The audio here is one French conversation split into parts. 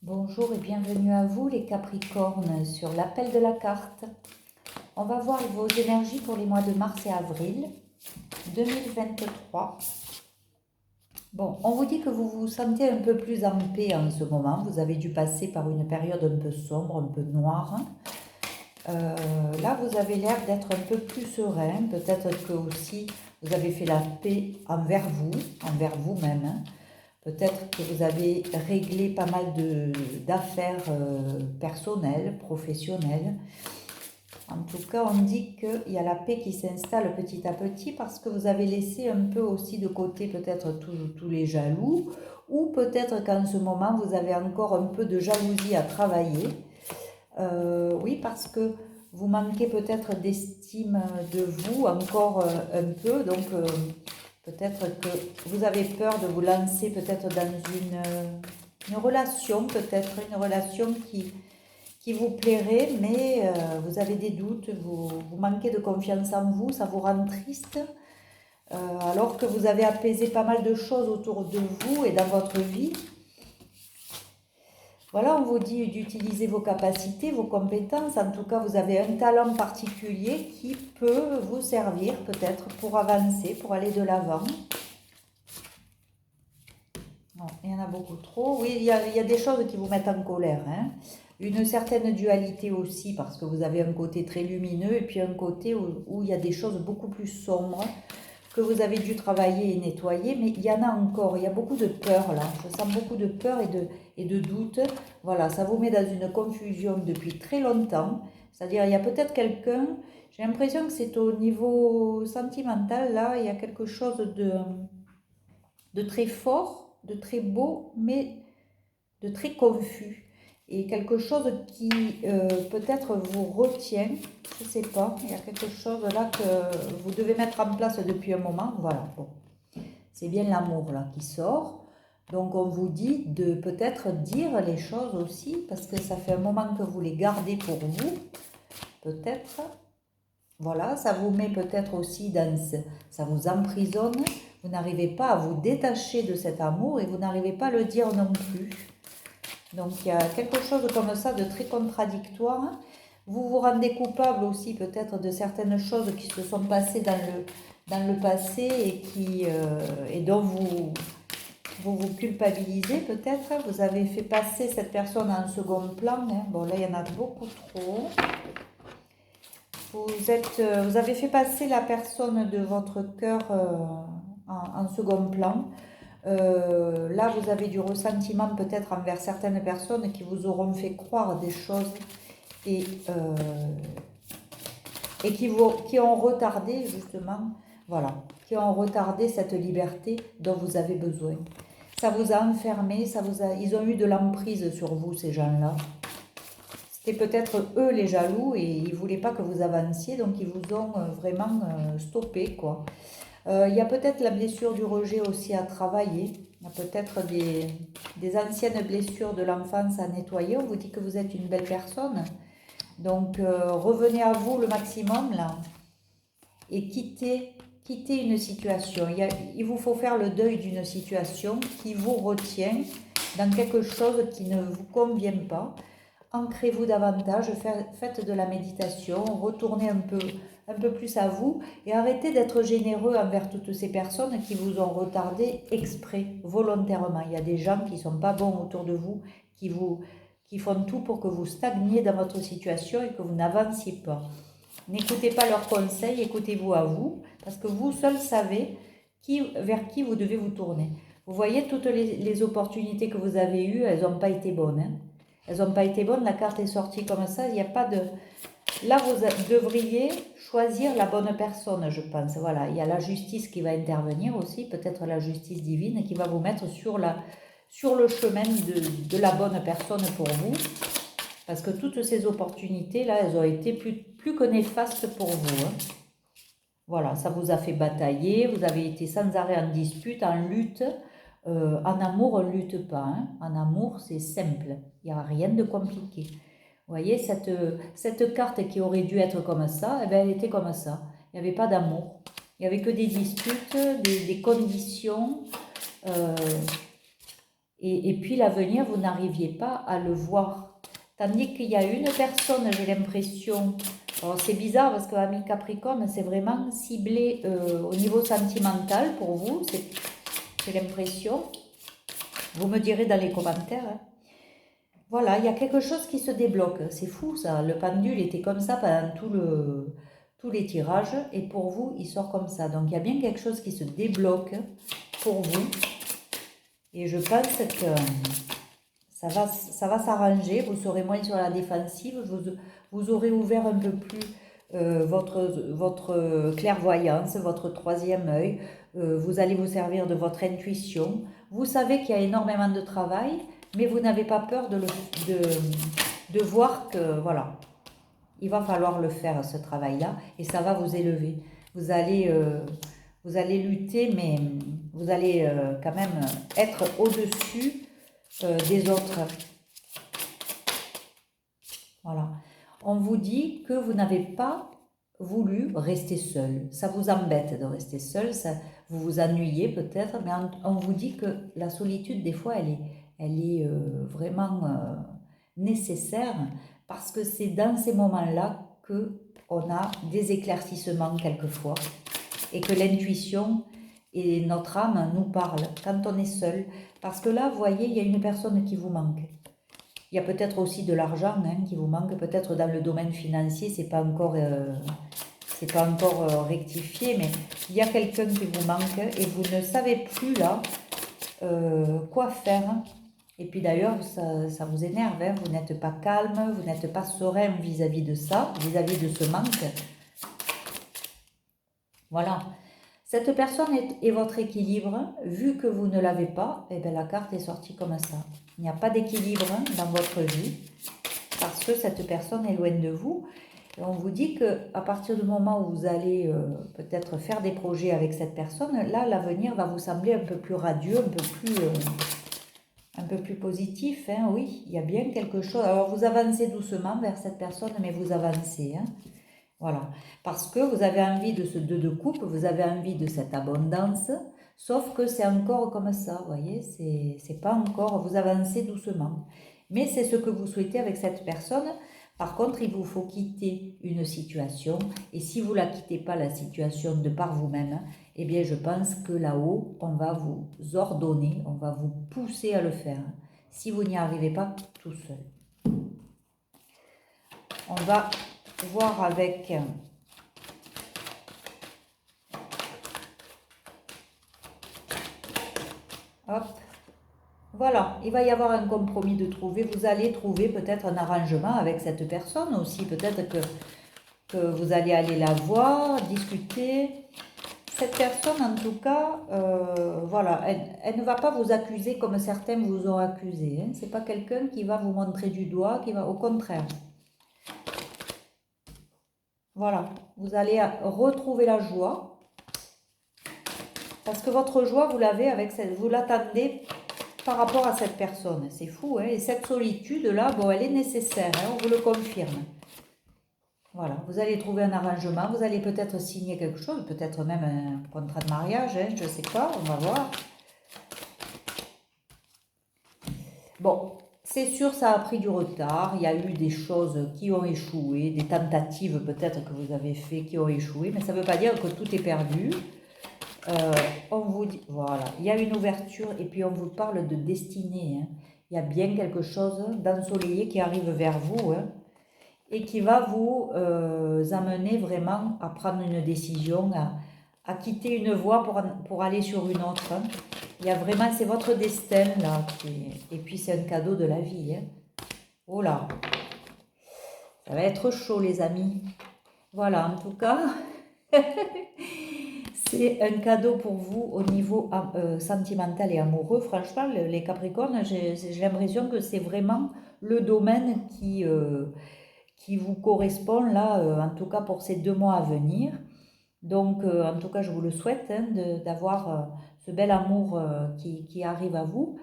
Bonjour et bienvenue à vous les Capricornes sur l'appel de la carte. On va voir vos énergies pour les mois de mars et avril 2023. Bon, on vous dit que vous vous sentez un peu plus en paix en ce moment. Vous avez dû passer par une période un peu sombre, un peu noire. Là, vous avez l'air d'être un peu plus serein. Peut-être que aussi vous avez fait la paix envers vous-même, hein. Peut-être que vous avez réglé pas mal d'affaires personnelles, professionnelles. En tout cas, on dit qu'il y a la paix qui s'installe petit à petit parce que vous avez laissé un peu aussi de côté peut-être tous les jaloux, ou peut-être qu'en ce moment, vous avez encore un peu de jalousie à travailler. Oui, parce que vous manquez peut-être d'estime de vous encore un peu, donc peut-être que vous avez peur de vous lancer peut-être dans une relation, peut-être une relation qui vous plairait, mais vous avez des doutes, vous manquez de confiance en vous, ça vous rend triste, alors que vous avez apaisé pas mal de choses autour de vous et dans votre vie. Voilà, on vous dit d'utiliser vos capacités, vos compétences. En tout cas, vous avez un talent particulier qui peut vous servir peut-être pour avancer, pour aller de l'avant. Non, il y en a beaucoup trop. Oui, il y a des choses qui vous mettent en colère, hein. Une certaine dualité aussi, parce que vous avez un côté très lumineux et puis un côté où il y a des choses beaucoup plus sombres que vous avez dû travailler et nettoyer, mais il y en a encore, il y a beaucoup de peur là, je sens beaucoup de peur et de doute. Voilà, ça vous met dans une confusion depuis très longtemps, c'est-à-dire il y a peut-être quelqu'un, j'ai l'impression que c'est au niveau sentimental, là, il y a quelque chose de très fort, de très beau, mais de très confus. Et quelque chose qui peut-être vous retient, je ne sais pas, il y a quelque chose là que vous devez mettre en place depuis un moment. Voilà, bon. C'est bien l'amour là qui sort. Donc on vous dit de peut-être dire les choses aussi, parce que ça fait un moment que vous les gardez pour vous, peut-être. Voilà, ça vous met peut-être aussi dans ça vous emprisonne. Vous n'arrivez pas à vous détacher de cet amour et vous n'arrivez pas à le dire non plus. Donc il y a quelque chose comme ça de très contradictoire. Vous vous rendez coupable aussi peut-être de certaines choses qui se sont passées dans le passé et dont vous culpabilisez peut-être. Vous avez fait passer cette personne en second plan, hein. Bon là il y en a beaucoup trop. Vous avez fait passer la personne de votre cœur en second plan. Là, vous avez du ressentiment peut-être envers certaines personnes qui vous auront fait croire des choses et, qui ont retardé justement, voilà, qui ont retardé cette liberté dont vous avez besoin. Ça vous a enfermé, ils ont eu de l'emprise sur vous, ces gens-là. C'était peut-être eux les jaloux et ils ne voulaient pas que vous avanciez, donc ils vous ont vraiment stoppé, quoi. Il y a peut-être la blessure du rejet aussi à travailler. Il y a peut-être des anciennes blessures de l'enfance à nettoyer. On vous dit que vous êtes une belle personne. Donc revenez à vous le maximum là et quittez une situation. Il vous faut faire le deuil d'une situation qui vous retient dans quelque chose qui ne vous convient pas. Ancrez-vous davantage, faites de la méditation, retournez un peu plus à vous et arrêtez d'être généreux envers toutes ces personnes qui vous ont retardé exprès, volontairement. Il y a des gens qui ne sont pas bons autour de vous, qui font tout pour que vous stagniez dans votre situation et que vous n'avanciez pas. N'écoutez pas leurs conseils, écoutez-vous à vous, parce que vous seul savez vers qui vous devez vous tourner. Vous voyez, toutes les opportunités que vous avez eues, elles n'ont pas été bonnes, hein. Elles n'ont pas été bonnes, la carte est sortie comme ça, il n'y a pas de... Là, vous devriez choisir la bonne personne, je pense. Voilà, il y a la justice qui va intervenir aussi, peut-être la justice divine, qui va vous mettre sur le chemin de la bonne personne pour vous. Parce que toutes ces opportunités-là, elles ont été plus que néfastes pour vous, hein. Voilà, ça vous a fait batailler, vous avez été sans arrêt en dispute, en lutte. En amour, on ne lutte pas, hein. En amour, c'est simple, il n'y a rien de compliqué. Vous voyez, cette carte qui aurait dû être comme ça, eh bien, elle était comme ça. Il n'y avait pas d'amour. Il n'y avait que des disputes, des conditions. Et puis l'avenir, vous n'arriviez pas à le voir. Tandis qu'il y a une personne, j'ai l'impression, c'est bizarre parce que Ami Capricorne, c'est vraiment ciblé au niveau sentimental pour vous, j'ai l'impression. Vous me direz dans les commentaires, hein. Voilà, il y a quelque chose qui se débloque. C'est fou ça. Le pendule était comme ça pendant tous les tirages. Et pour vous, il sort comme ça. Donc il y a bien quelque chose qui se débloque pour vous. Et je pense que ça va s'arranger. Vous serez moins sur la défensive. Vous aurez ouvert un peu plus votre clairvoyance, votre troisième œil. Vous allez vous servir de votre intuition. Vous savez qu'il y a énormément de travail, mais vous n'avez pas peur de voir que, voilà, il va falloir le faire, ce travail-là, et ça va vous élever. Vous allez lutter, mais vous allez quand même être au-dessus des autres. Voilà. On vous dit que vous n'avez pas voulu rester seul. Ça vous embête de rester seul, vous vous ennuyez peut-être, mais on vous dit que la solitude, des fois, elle est vraiment nécessaire parce que c'est dans ces moments-là qu'on a des éclaircissements quelquefois et que l'intuition et notre âme nous parlent quand on est seul. Parce que là, vous voyez, il y a une personne qui vous manque. Il y a peut-être aussi de l'argent qui vous manque, peut-être dans le domaine financier, c'est pas encore rectifié, mais il y a quelqu'un qui vous manque et vous ne savez plus là quoi faire. Et puis d'ailleurs, ça vous énerve, hein, vous n'êtes pas calme, vous n'êtes pas serein vis-à-vis de ça, vis-à-vis de ce manque. Voilà. Cette personne est votre équilibre. Vu que vous ne l'avez pas, eh bien la carte est sortie comme ça. Il n'y a pas d'équilibre dans votre vie parce que cette personne est loin de vous. Et on vous dit qu'à partir du moment où vous allez peut-être faire des projets avec cette personne, là, l'avenir va vous sembler un peu plus radieux, un peu plus positif. Hein, oui, il y a bien quelque chose. Alors, vous avancez doucement vers cette personne, mais vous avancez. Hein. Voilà, parce que vous avez envie de ce deux de coupe, vous avez envie de cette abondance, sauf que c'est encore comme ça, vous voyez, c'est pas encore, vous avancez doucement. Mais c'est ce que vous souhaitez avec cette personne. Par contre, il vous faut quitter une situation, et si vous ne la quittez pas, la situation de par vous-même, eh bien, je pense que là-haut, on va vous ordonner, on va vous pousser à le faire, si vous n'y arrivez pas tout seul. On va voir avec hop, voilà, il va y avoir un compromis de trouver, vous allez trouver peut-être un arrangement avec cette personne aussi, peut-être que vous allez aller la voir, discuter. Cette personne en tout cas, voilà, elle ne va pas vous accuser comme certains vous ont accusé, hein. C'est pas quelqu'un qui va vous montrer du doigt, qui va au contraire. Voilà, vous allez retrouver la joie. Parce que votre joie, vous l'avez avec vous l'attendez par rapport à cette personne. C'est fou, hein. Et cette solitude-là, bon, elle est nécessaire, hein, on vous le confirme. Voilà, vous allez trouver un arrangement, vous allez peut-être signer quelque chose, peut-être même un contrat de mariage, hein, je ne sais pas, on va voir. Bon, c'est sûr, ça a pris du retard, il y a eu des choses qui ont échoué, des tentatives peut-être que vous avez fait qui ont échoué, mais ça ne veut pas dire que tout est perdu. On vous dit, voilà, il y a une ouverture et puis on vous parle de destinée. Hein. Il y a bien quelque chose d'ensoleillé qui arrive vers vous hein, et qui va vous amener vraiment à prendre une décision, à quitter une voie pour aller sur une autre. Hein. Il y a vraiment, c'est votre destin là. Et puis c'est un cadeau de la vie. Hein. Oh là, ça va être chaud les amis. Voilà, en tout cas... C'est un cadeau pour vous au niveau sentimental et amoureux. Franchement, les Capricornes, j'ai l'impression que c'est vraiment le domaine qui vous correspond là, en tout cas pour ces 2 mois à venir. Donc, en tout cas, je vous le souhaite hein, d'avoir ce bel amour qui arrive à vous.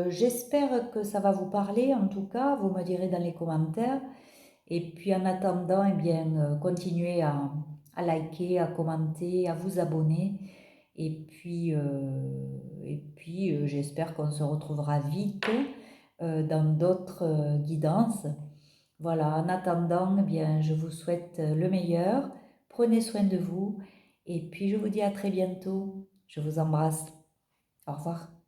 J'espère que ça va vous parler, en tout cas, vous me direz dans les commentaires. Et puis en attendant, eh bien, continuez à liker, à commenter, à vous abonner. Et puis, j'espère qu'on se retrouvera vite dans d'autres guidances. Voilà, en attendant, eh bien, je vous souhaite le meilleur. Prenez soin de vous. Et puis, je vous dis à très bientôt. Je vous embrasse. Au revoir.